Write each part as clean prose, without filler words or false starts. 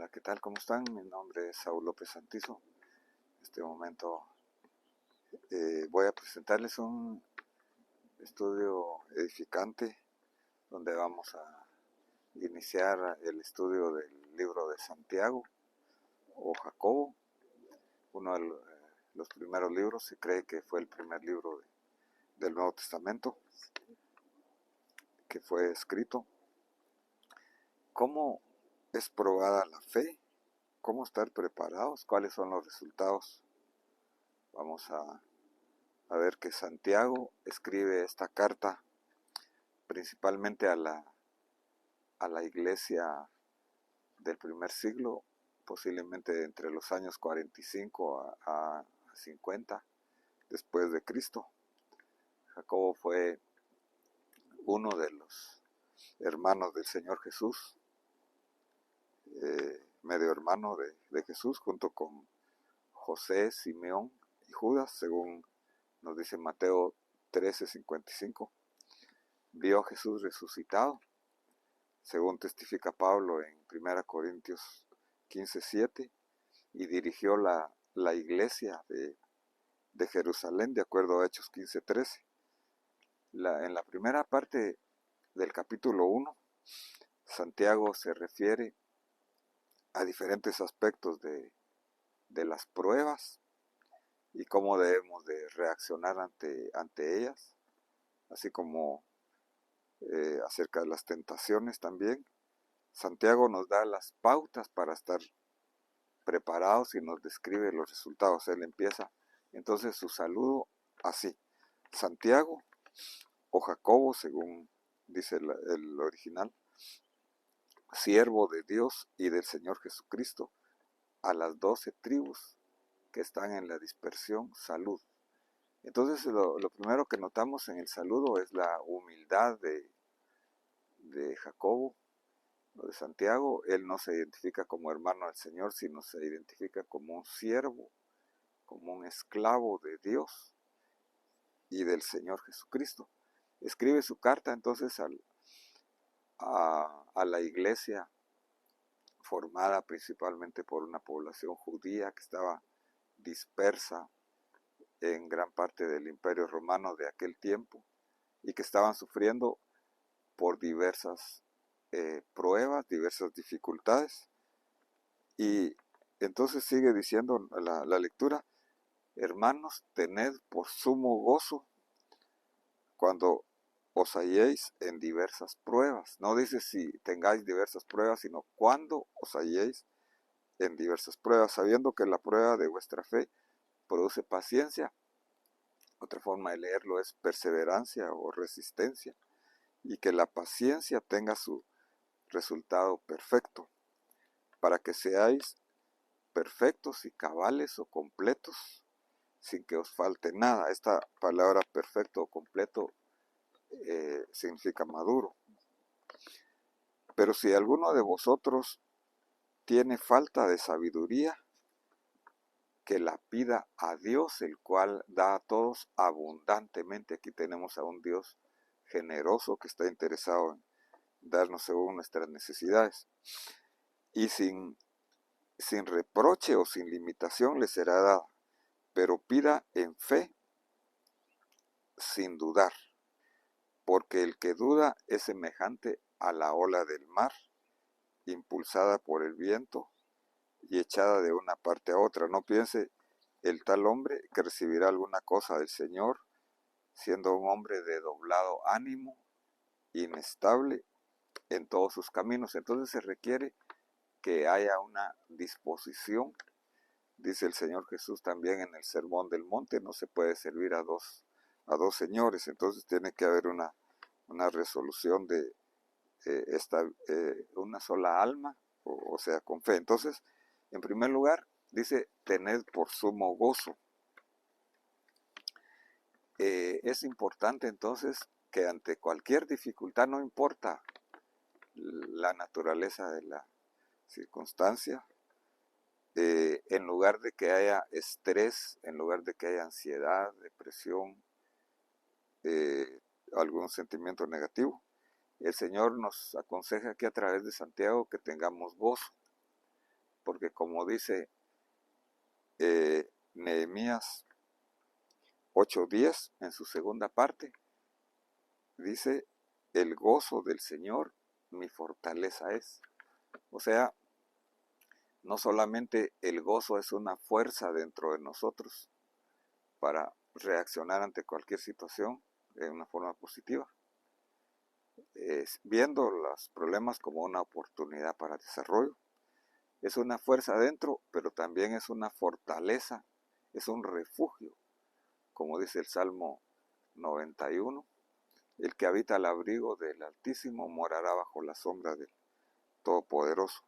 Hola, ¿qué tal? ¿Cómo están? Mi nombre es Saúl López Santizo. En este momento voy a presentarles un estudio edificante donde vamos a iniciar el estudio del libro de Santiago o Jacobo, uno de los primeros libros. Se cree que fue el primer libro del Nuevo Testamento que fue escrito. ¿Cómo es probada la fe? ¿Cómo estar preparados? ¿Cuáles son los resultados? Vamos a ver que Santiago escribe esta carta principalmente a la iglesia del primer siglo, posiblemente entre los años 45 a 50 después de Cristo. Jacobo fue uno de los hermanos del Señor Jesús, medio hermano de Jesús, junto con José, Simeón y Judas, según nos dice Mateo 13:55. Vio a Jesús resucitado, según testifica Pablo en 1 Corintios 15:7, y dirigió la iglesia de Jerusalén, de acuerdo a Hechos 15:13. En la primera parte del capítulo 1, Santiago se refiere a diferentes aspectos de las pruebas y cómo debemos de reaccionar ante ellas, así como acerca de las tentaciones también. Santiago nos da las pautas para estar preparados y nos describe los resultados. Él empieza entonces su saludo así: Santiago o Jacobo, según dice el original, siervo de Dios y del Señor Jesucristo, a las 12 tribus que están en la dispersión, salud. Entonces lo primero que notamos en el saludo es la humildad de Jacobo, de Santiago. Él no se identifica como hermano del Señor, sino se identifica como un siervo, como un esclavo de Dios y del Señor Jesucristo. Escribe su carta entonces a la iglesia formada principalmente por una población judía que estaba dispersa en gran parte del Imperio Romano de aquel tiempo y que estaban sufriendo por diversas pruebas, diversas dificultades. Y entonces sigue diciendo la lectura: hermanos, tened por sumo gozo cuando os halléis en diversas pruebas. No dice si tengáis diversas pruebas, sino cuando os halléis en diversas pruebas, sabiendo que la prueba de vuestra fe produce paciencia. Otra forma de leerlo es perseverancia o resistencia, y que la paciencia tenga su resultado perfecto, para que seáis perfectos y cabales o completos, sin que os falte nada. Esta palabra perfecto o completo significa maduro. Pero si alguno de vosotros tiene falta de sabiduría, que la pida a Dios, el cual da a todos abundantemente. Aquí tenemos a un Dios generoso que está interesado en darnos según nuestras necesidades. Y sin reproche o sin limitación le será dada, pero pida en fe, sin dudar, porque el que duda es semejante a la ola del mar, impulsada por el viento y echada de una parte a otra. No piense el tal hombre que recibirá alguna cosa del Señor, siendo un hombre de doblado ánimo, inestable en todos sus caminos. Entonces se requiere que haya una disposición. Dice el Señor Jesús también en el Sermón del Monte: no se puede servir a dos señores. Entonces tiene que haber una resolución de una sola alma, o sea, con fe. Entonces, en primer lugar, dice: tened por sumo gozo. Es importante entonces que ante cualquier dificultad, no importa la naturaleza de la circunstancia, en lugar de que haya estrés, en lugar de que haya ansiedad, depresión, algún sentimiento negativo, el Señor nos aconseja aquí a través de Santiago que tengamos gozo. porque como dice Nehemías 8:10 en su segunda parte, dice, el gozo del Señor mi fortaleza es. O sea, no solamente el gozo es una fuerza dentro de nosotros para reaccionar ante cualquier situación de una forma positiva, viendo los problemas como una oportunidad para desarrollo. Es una fuerza adentro, pero también es una fortaleza, es un refugio, como dice el Salmo 91, el que habita al abrigo del Altísimo morará bajo la sombra del Todopoderoso.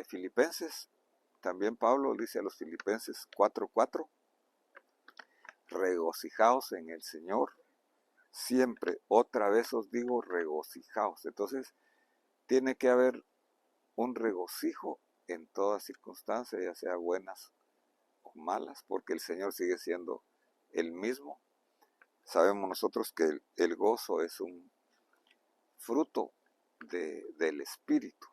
Filipenses, también Pablo dice a los Filipenses 4:4, regocijaos en el Señor siempre, otra vez os digo regocijaos. Entonces tiene que haber un regocijo en todas circunstancias, ya sea buenas o malas, porque el Señor sigue siendo el mismo. Sabemos nosotros que el gozo es un fruto del Espíritu,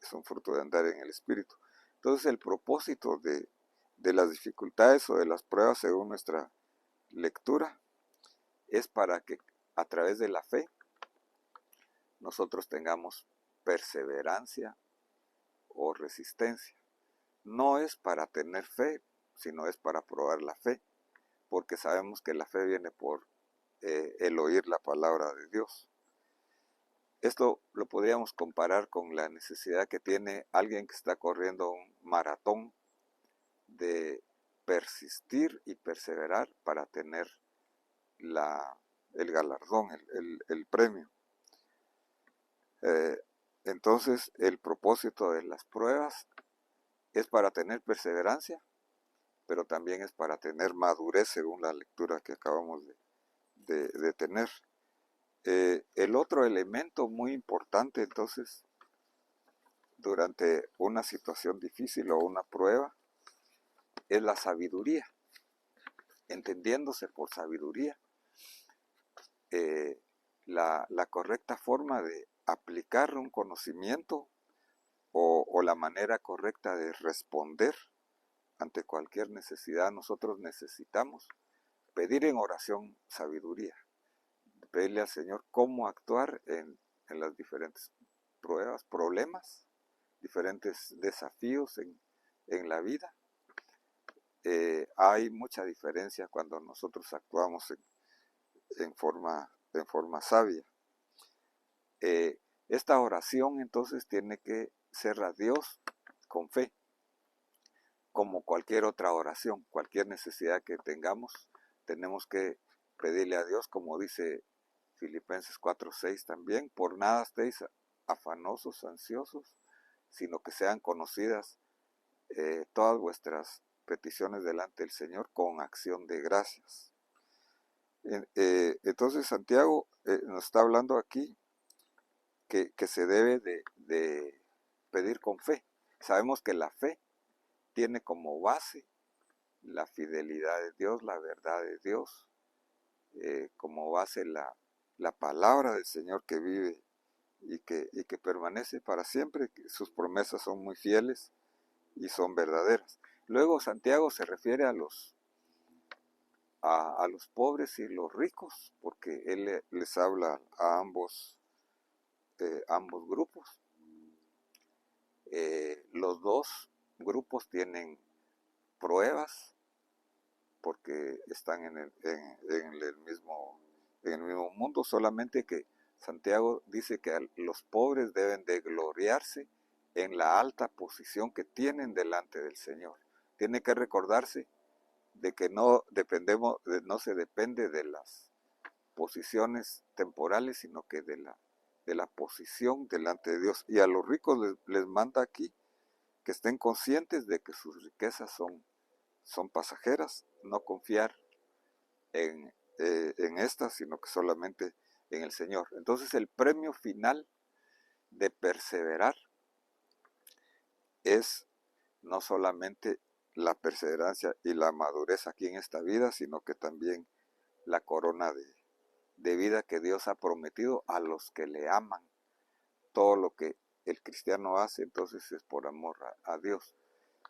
es un fruto de andar en el Espíritu. Entonces el propósito de las dificultades o de las pruebas, según nuestra lectura, es para que a través de la fe nosotros tengamos perseverancia o resistencia. No es para tener fe, sino es para probar la fe, porque sabemos que la fe viene por el oír la palabra de Dios. Esto lo podríamos comparar con la necesidad que tiene alguien que está corriendo un maratón de persistir y perseverar para tener el galardón, el premio. Entonces, el propósito de las pruebas es para tener perseverancia, pero también es para tener madurez, según la lectura que acabamos de tener. El otro elemento muy importante, entonces, durante una situación difícil o una prueba, es la sabiduría. Entendiéndose por sabiduría la correcta forma de aplicar un conocimiento o la manera correcta de responder ante cualquier necesidad. Nosotros necesitamos pedir en oración sabiduría, pedirle al Señor cómo actuar en las diferentes pruebas, problemas, diferentes desafíos en la vida. Hay mucha diferencia cuando nosotros actuamos en forma sabia. Esta oración entonces tiene que ser a Dios con fe, como cualquier otra oración, cualquier necesidad que tengamos, tenemos que pedirle a Dios, como dice Filipenses 4:6 también, por nada estéis afanosos, ansiosos, sino que sean conocidas todas vuestras peticiones delante del Señor con acción de gracias. Entonces Santiago nos está hablando aquí que se debe de pedir con fe. Sabemos que la fe tiene como base la fidelidad de Dios, la verdad de Dios, como base la palabra del Señor que vive y que permanece para siempre. Sus promesas son muy fieles y son verdaderas. Luego Santiago se refiere a los pobres y los ricos, porque él les habla a ambos grupos. Los dos grupos tienen pruebas porque están en el mismo mundo, solamente que Santiago dice que los pobres deben de gloriarse en la alta posición que tienen delante del Señor. Tiene que recordarse de que no se depende de las posiciones temporales, sino que de la posición delante de Dios. Y a los ricos les manda aquí que estén conscientes de que sus riquezas son pasajeras, no confiar en estas, sino que solamente en el Señor. Entonces el premio final de perseverar es no solamente la perseverancia y la madurez aquí en esta vida, sino que también la corona de vida que Dios ha prometido a los que le aman. Todo lo que el cristiano hace, entonces es por amor a Dios.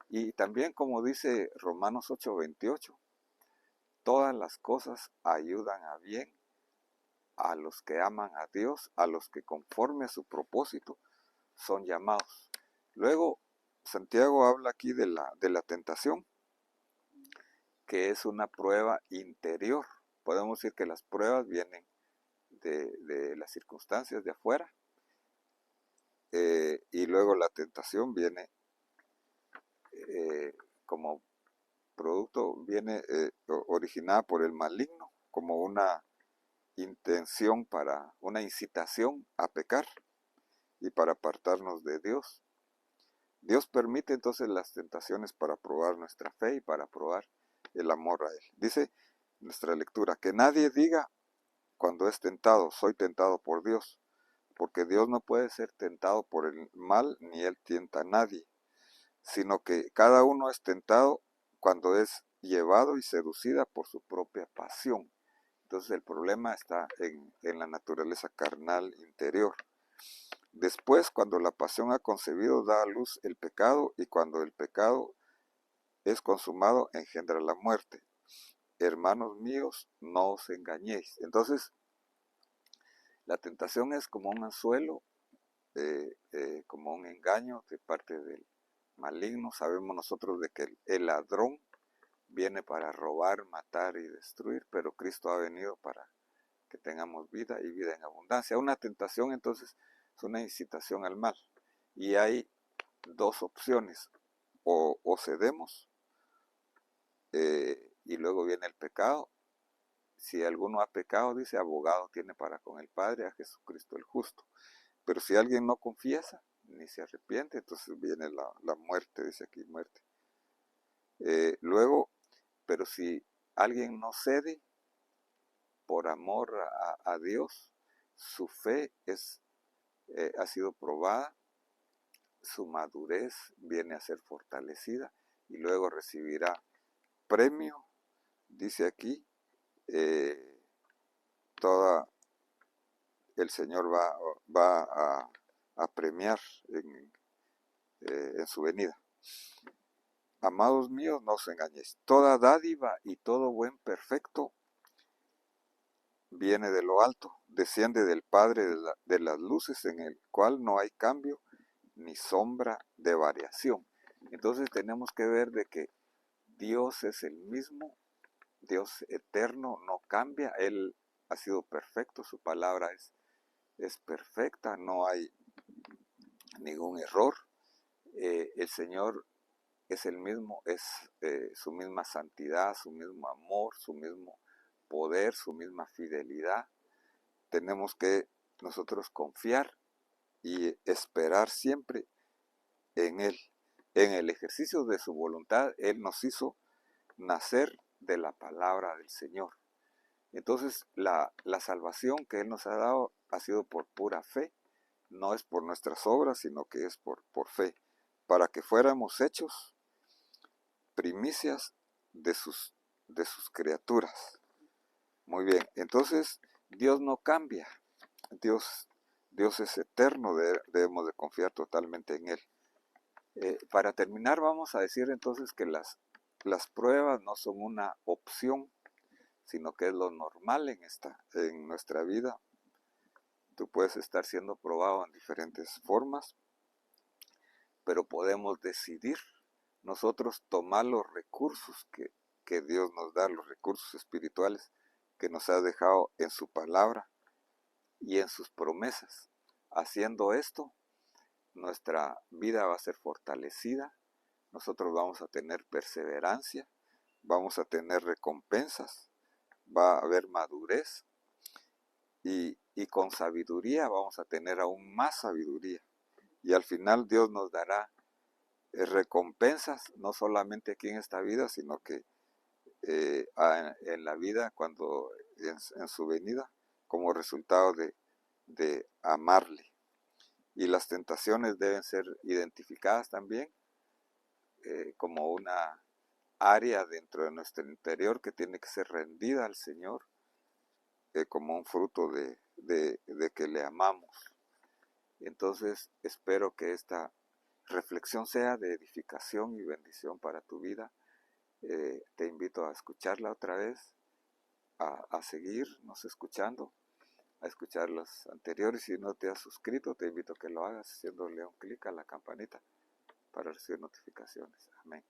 Y también, como dice Romanos 8:28, todas las cosas ayudan a bien a los que aman a Dios, a los que conforme a su propósito son llamados. Luego, Santiago habla aquí de la tentación, que es una prueba interior. Podemos decir que las pruebas vienen de las circunstancias de afuera, y luego la tentación viene como producto, viene originada por el maligno, como una intención una incitación a pecar y para apartarnos de Dios. Dios permite entonces las tentaciones para probar nuestra fe y para probar el amor a Él. Dice nuestra lectura, que nadie diga cuando es tentado, soy tentado por Dios, porque Dios no puede ser tentado por el mal, ni Él tienta a nadie, sino que cada uno es tentado cuando es llevado y seducida por su propia pasión. Entonces el problema está en la naturaleza carnal interior. Después, cuando la pasión ha concebido, da a luz el pecado, y cuando el pecado es consumado, engendra la muerte. Hermanos míos, no os engañéis. Entonces, la tentación es como un anzuelo, como un engaño de parte del maligno. Sabemos nosotros de que el ladrón viene para robar, matar y destruir, pero Cristo ha venido para que tengamos vida y vida en abundancia. Una tentación entonces es una incitación al mal, y hay dos opciones: o cedemos, y luego viene el pecado. Si alguno ha pecado, dice, abogado tiene para con el Padre, a Jesucristo el justo. Pero si alguien no confiesa ni se arrepiente, entonces viene la muerte, dice aquí, muerte. Luego, pero si alguien no cede por amor a Dios, su fe ha sido probada, su madurez viene a ser fortalecida, y luego recibirá premio, dice aquí, el Señor va a premiar en su venida. Amados míos, no os engañéis. Toda dádiva y todo buen perfecto viene de lo alto, desciende del Padre de las luces, en el cual no hay cambio ni sombra de variación. Entonces tenemos que ver de que Dios es el mismo, Dios eterno, no cambia. Él ha sido perfecto, su palabra es perfecta, no hay ningún error. El Señor es el mismo, es su misma santidad, su mismo amor, su mismo poder, su misma fidelidad. Tenemos que nosotros confiar y esperar siempre en Él. En el ejercicio de su voluntad, Él nos hizo nacer de la palabra del Señor. Entonces, la salvación que Él nos ha dado ha sido por pura fe, no es por nuestras obras, sino que es por fe, para que fuéramos hechos primicias de sus criaturas. Muy bien, entonces Dios no cambia, Dios es eterno, debemos de confiar totalmente en Él. Para terminar, vamos a decir entonces que las pruebas no son una opción, sino que es lo normal en nuestra vida. Tú puedes estar siendo probado en diferentes formas, pero podemos decidir nosotros tomar los recursos que Dios nos da, los recursos espirituales que nos ha dejado en su palabra y en sus promesas. Haciendo esto, nuestra vida va a ser fortalecida, nosotros vamos a tener perseverancia, vamos a tener recompensas, va a haber madurez, y con sabiduría vamos a tener aún más sabiduría. Y al final Dios nos dará recompensas, no solamente aquí en esta vida, sino que en la vida, cuando en su venida, como resultado de amarle. Y las tentaciones deben ser identificadas también como una área dentro de nuestro interior que tiene que ser rendida al Señor, como un fruto de que le amamos. Entonces espero que esta reflexión sea de edificación y bendición para tu vida. Te invito a escucharla otra vez, a seguirnos escuchando, a escuchar las anteriores. Si no te has suscrito, te invito a que lo hagas haciéndole un clic a la campanita para recibir notificaciones. Amén.